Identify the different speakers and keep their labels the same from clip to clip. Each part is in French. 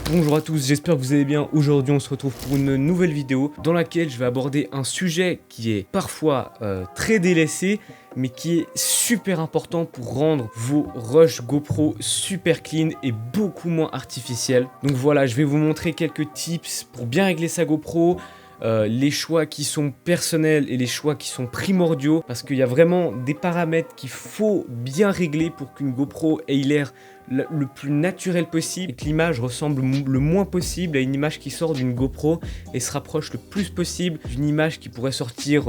Speaker 1: Bonjour à tous, j'espère que vous allez bien. Aujourd'hui on se retrouve pour une nouvelle vidéo dans laquelle je vais aborder un sujet qui est parfois très délaissé mais qui est super important pour rendre vos rushs GoPro super clean et beaucoup moins artificiels. Donc voilà, je vais vous montrer quelques tips pour bien régler sa GoPro, les choix qui sont personnels et les choix qui sont primordiaux, parce qu'il y a vraiment des paramètres qu'il faut bien régler pour qu'une GoPro ait l'air le plus naturel possible et que l'image ressemble le moins possible à une image qui sort d'une GoPro et se rapproche le plus possible d'une image qui pourrait sortir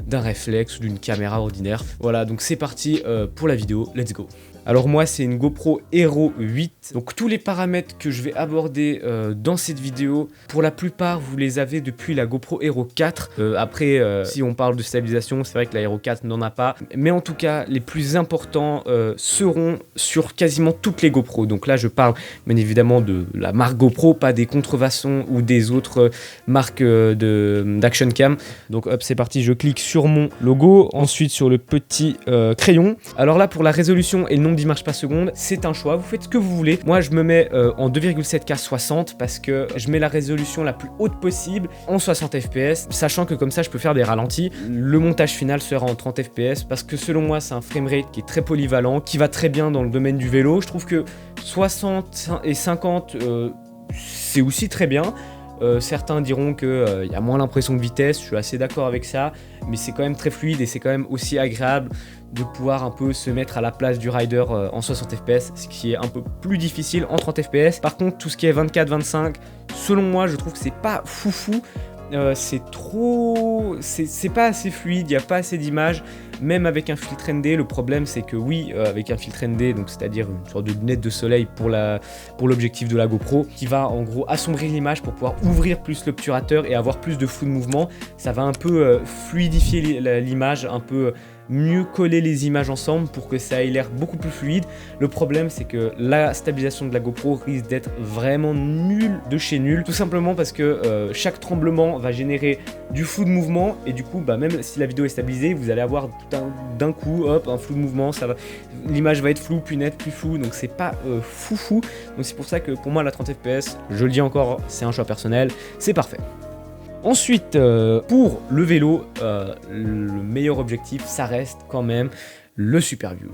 Speaker 1: d'un réflexe ou d'une caméra ordinaire. Voilà, donc c'est parti pour la vidéo, let's go. Alors moi c'est une GoPro Hero 8, donc tous les paramètres que je vais aborder dans cette vidéo, pour la plupart vous les avez depuis la GoPro Hero 4. Après si on parle de stabilisation, c'est vrai que la Hero 4 n'en a pas, mais en tout cas les plus importants seront sur quasiment toutes les GoPro. Donc là je parle bien évidemment de la marque GoPro, pas des contrefaçons ou des autres marques d'action cam. Donc hop, c'est parti, je clique sur mon logo, ensuite sur le petit crayon. Alors là pour la résolution et le nombre d'images par seconde, c'est un choix, vous faites ce que vous voulez. Moi je me mets en 2,7K 60 parce que je mets la résolution la plus haute possible en 60 fps, sachant que comme ça je peux faire des ralentis. Le montage final sera en 30 fps parce que selon moi c'est un framerate qui est très polyvalent, qui va très bien dans le domaine du vélo. Je trouve que 60 et 50 c'est aussi très bien. Certains diront qu'il y a moins l'impression de vitesse, je suis assez d'accord avec ça, mais c'est quand même très fluide et c'est quand même aussi agréable de pouvoir un peu se mettre à la place du rider en 60 fps, ce qui est un peu plus difficile en 30 fps. Par contre, tout ce qui est 24-25, selon moi, je trouve que c'est pas foufou. C'est trop... c'est pas assez fluide, il n'y a pas assez d'images, même avec un filtre ND. Le problème c'est que oui, avec un filtre ND, donc c'est-à-dire une sorte de lunette de soleil pour l'objectif de la GoPro, qui va en gros assombrir l'image pour pouvoir ouvrir plus l'obturateur et avoir plus de flou de mouvement, ça va un peu fluidifier l'image, un peu mieux coller les images ensemble pour que ça ait l'air beaucoup plus fluide. Le problème c'est que la stabilisation de la GoPro risque d'être vraiment nulle de chez nul, tout simplement parce que chaque tremblement va générer du flou de mouvement et du coup même si la vidéo est stabilisée, vous allez avoir d'un coup hop un flou de mouvement, l'image va être floue, plus nette, plus floue, donc c'est pas foufou. Donc c'est pour ça que pour moi la 30 fps, je le dis encore, c'est un choix personnel, c'est parfait. Ensuite, pour le vélo, le meilleur objectif, ça reste quand même le Super View.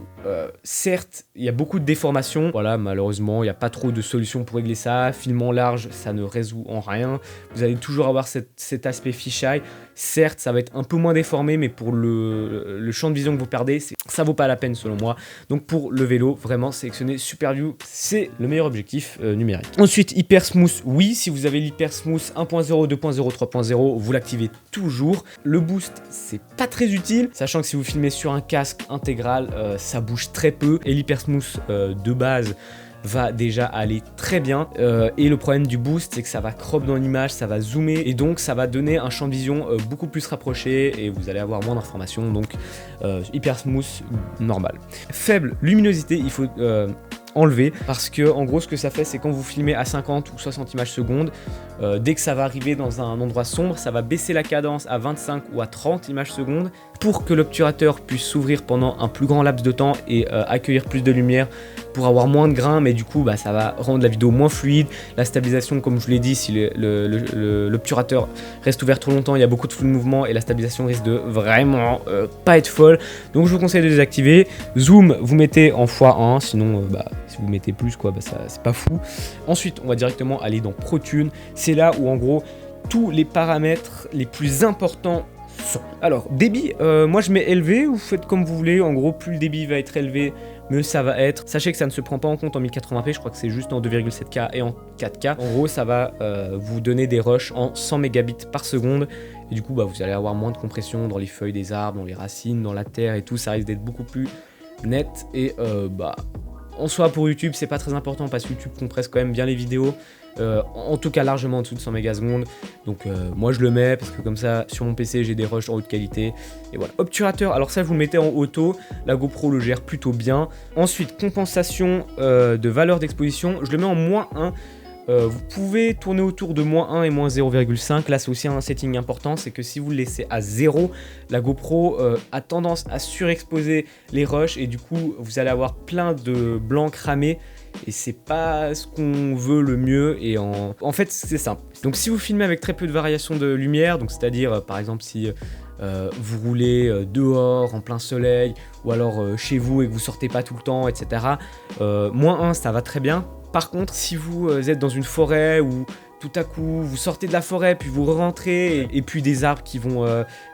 Speaker 1: Certes, il y a beaucoup de déformations. Voilà, malheureusement, il n'y a pas trop de solutions pour régler ça. Filmant large, ça ne résout en rien. Vous allez toujours avoir cet aspect fisheye. Certes, ça va être un peu moins déformé, mais pour le champ de vision que vous perdez, ça vaut pas la peine selon moi. Donc pour le vélo, vraiment, sélectionner Super View, c'est le meilleur objectif numérique. Ensuite, Hyper Smooth, oui, si vous avez l'Hyper Smooth 1.0, 2.0, 3.0, vous l'activez toujours. Le boost, c'est pas très utile, sachant que si vous filmez sur un casque intégral, ça bouge très peu. Et l'Hyper Smooth de base va déjà aller très bien, et le problème du boost c'est que ça va crop dans l'image, ça va zoomer et donc ça va donner un champ de vision beaucoup plus rapproché et vous allez avoir moins d'informations. Donc Hyper Smooth normal. Faible luminosité, il faut enlever parce que en gros ce que ça fait c'est quand vous filmez à 50 ou 60 images secondes, dès que ça va arriver dans un endroit sombre, ça va baisser la cadence à 25 ou à 30 images secondes pour que l'obturateur puisse s'ouvrir pendant un plus grand laps de temps et accueillir plus de lumière pour avoir moins de grains, mais du coup ça va rendre la vidéo moins fluide. La stabilisation, comme je vous l'ai dit, si l'obturateur reste ouvert trop longtemps, il y a beaucoup de flou de mouvement et la stabilisation risque de vraiment pas être folle. Donc je vous conseille de désactiver. Zoom, vous mettez en x1, sinon si vous mettez plus c'est pas fou. Ensuite on va directement aller dans ProTune. C'est là où en gros tous les paramètres les plus importants sont. Alors débit, moi je mets élevé, vous faites comme vous voulez. En gros plus le débit va être élevé, mieux ça va être. Sachez que ça ne se prend pas en compte en 1080p, je crois que c'est juste en 2,7K et en 4K. En gros ça va vous donner des rushs en 100 mégabits par seconde. Et du coup vous allez avoir moins de compression dans les feuilles des arbres, dans les racines, dans la terre et tout. Ça risque d'être beaucoup plus net. Et en soi pour YouTube c'est pas très important parce que YouTube compresse quand même bien les vidéos. En tout cas largement en dessous de 100 mégasecondes. Donc moi je le mets parce que comme ça sur mon PC j'ai des rushs en haute qualité. Et voilà. Obturateur, alors ça vous le mettez en auto, la GoPro le gère plutôt bien. Ensuite compensation de valeur d'exposition, je le mets en -1. Vous pouvez tourner autour de -1 et -0,5. Là c'est aussi un setting important, c'est que si vous le laissez à 0, la GoPro a tendance à surexposer les rushs et du coup vous allez avoir plein de blancs cramés et c'est pas ce qu'on veut le mieux. Et en fait, c'est simple. Donc si vous filmez avec très peu de variation de lumière, donc c'est-à-dire par exemple si vous roulez dehors en plein soleil, ou alors chez vous et que vous sortez pas tout le temps, etc. -1, ça va très bien. Par contre, si vous êtes dans une forêt où tout à coup vous sortez de la forêt, puis vous rentrez, et puis des arbres qui vont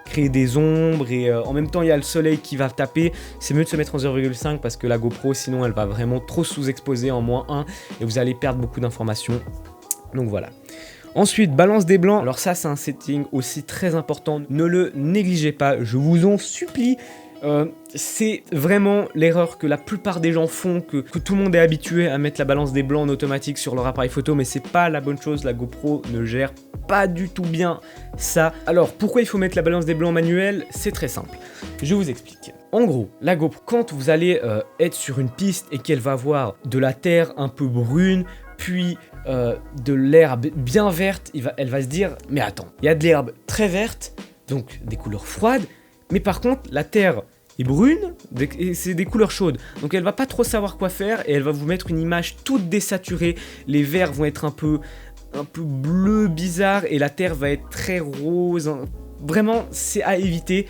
Speaker 1: créer des ombres, et en même temps il y a le soleil qui va taper, c'est mieux de se mettre en 0,5 parce que la GoPro sinon elle va vraiment trop sous-exposer en -1 et vous allez perdre beaucoup d'informations. Donc voilà. Ensuite, balance des blancs. Alors ça, c'est un setting aussi très important. Ne le négligez pas, je vous en supplie. C'est vraiment l'erreur que la plupart des gens font, que tout le monde est habitué à mettre la balance des blancs en automatique sur leur appareil photo, mais c'est pas la bonne chose. La GoPro ne gère pas du tout bien ça. Alors, pourquoi il faut mettre la balance des blancs manuelle? C'est très simple. Je vous explique. En gros, la GoPro, quand vous allez être sur une piste et qu'elle va voir de la terre un peu brune, puis de l'herbe bien verte, elle va se dire « Mais attends, il y a de l'herbe très verte, donc des couleurs froides, mais par contre, la terre est brune, et c'est des couleurs chaudes. » Donc elle va pas trop savoir quoi faire, et elle va vous mettre une image toute désaturée. Les verts vont être un peu bleu bizarre, et la terre va être très rose. Vraiment, c'est à éviter.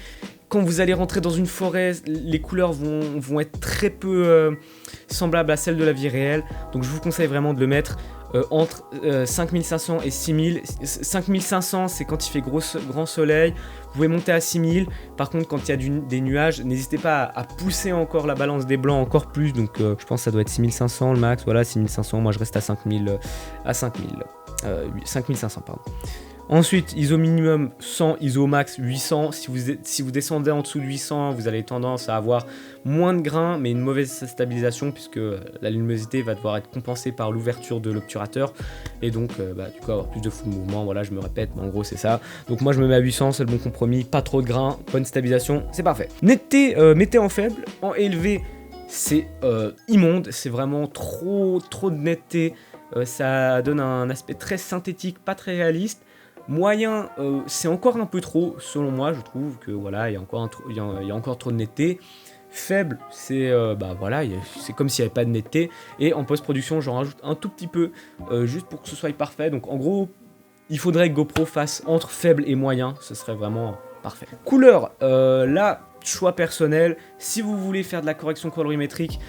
Speaker 1: Quand vous allez rentrer dans une forêt, les couleurs vont être très peu semblables à celles de la vie réelle. Donc je vous conseille vraiment de le mettre entre 5500 et 6000. 5500, c'est quand il fait grand soleil. Vous pouvez monter à 6000. Par contre, quand il y a des nuages, n'hésitez pas à pousser encore la balance des blancs encore plus. Donc je pense que ça doit être 6500 le max. Voilà, 6500. Moi, je reste à 5500, pardon. Ensuite, ISO minimum 100, ISO max 800. Si vous descendez en dessous de 800, vous avez tendance à avoir moins de grains, mais une mauvaise stabilisation, puisque la luminosité va devoir être compensée par l'ouverture de l'obturateur, et donc du coup avoir plus de flou de mouvement. Voilà, je me répète, mais en gros c'est ça. Donc moi je me mets à 800, c'est le bon compromis, pas trop de grains, bonne stabilisation, c'est parfait. Netteté, mettez en faible, en élevé, c'est immonde, c'est vraiment trop de netteté, ça donne un aspect très synthétique, pas très réaliste. Moyen, c'est encore un peu trop, selon moi. Je trouve que voilà, il y a encore trop de netteté. Faible, c'est voilà, c'est comme s'il n'y avait pas de netteté. Et en post-production, j'en rajoute un tout petit peu, juste pour que ce soit parfait. Donc en gros, il faudrait que GoPro fasse entre faible et moyen, ce serait vraiment parfait. Couleur, là, choix personnel. Si vous voulez faire de la correction colorimétrique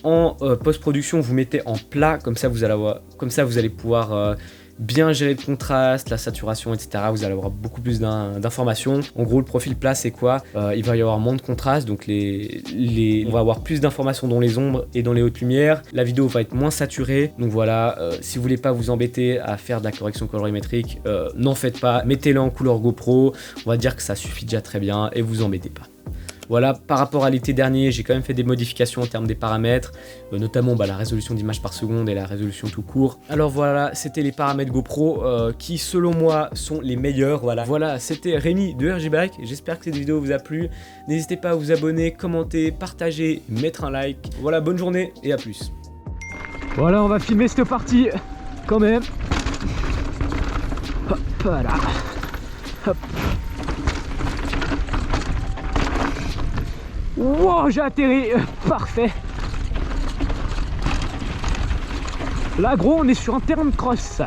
Speaker 1: en post-production, vous mettez en plat, comme ça vous allez pouvoir bien gérer le contraste, la saturation, etc. Vous allez avoir beaucoup plus d'informations. En gros, le profil plat, c'est quoi? Il va y avoir moins de contraste, donc on va avoir plus d'informations dans les ombres et dans les hautes lumières. La vidéo va être moins saturée. Donc voilà, si vous voulez pas vous embêter à faire de la correction colorimétrique, n'en faites pas. Mettez-le en couleur GoPro. On va dire que ça suffit déjà très bien et vous embêtez pas. Voilà, par rapport à l'été dernier, j'ai quand même fait des modifications en termes des paramètres, notamment la résolution d'image par seconde et la résolution tout court. Alors voilà, c'était les paramètres GoPro qui, selon moi, sont les meilleurs. Voilà, c'était Rémi de RG Bike. J'espère que cette vidéo vous a plu. N'hésitez pas à vous abonner, commenter, partager, mettre un like. Voilà, bonne journée et à plus.
Speaker 2: Voilà, on va filmer cette partie quand même. Hop là. Hop. Wow, j'ai atterri, parfait. Là gros, on est sur un terrain de cross.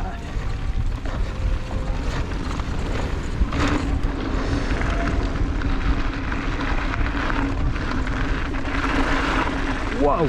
Speaker 2: Waouh.